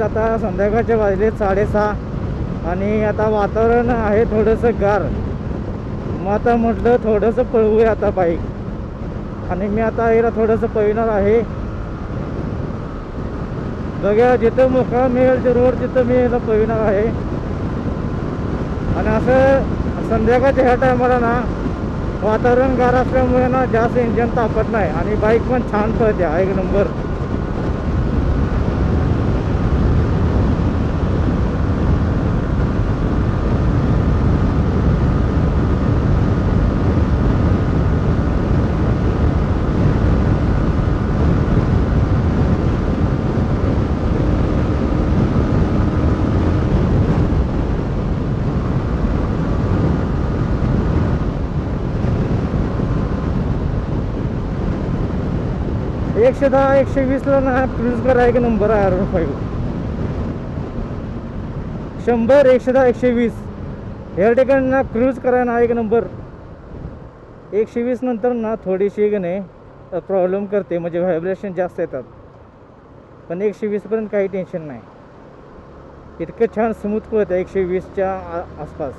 आता संध्याकाळचे वाजले 6:30 आणि आता वातावरण आहे थोडंसं गार. मग आता म्हटलं थोडंसं पळवूया आता बाईक. आणि मी आता याला थोडंसं पळविणार आहे. बघा जिथं मोकळा मिळेल ते रोड तिथं मी याला पळविणार आहे. आणि असं संध्याकाळच्या ह्या टायमाला ना वातावरण गार असल्यामुळे ना जास्त इंजन तापत नाही आणि बाईक पण छान पळते, एक नंबर. एकशे 10 120ला ना क्रूज करा, एक नंबर आहे R15. 100 110 120 या ठिकाणी ना क्रूज करा ना एक नंबर. 120 नंतर ना थोडीशी गणे प्रॉब्लेम करते, म्हणजे व्हायब्रेशन जास्त येतात. पण 120 पर्यंत काही टेन्शन नाही, इतकं छान स्मूथ पळतं 120च्या आसपास.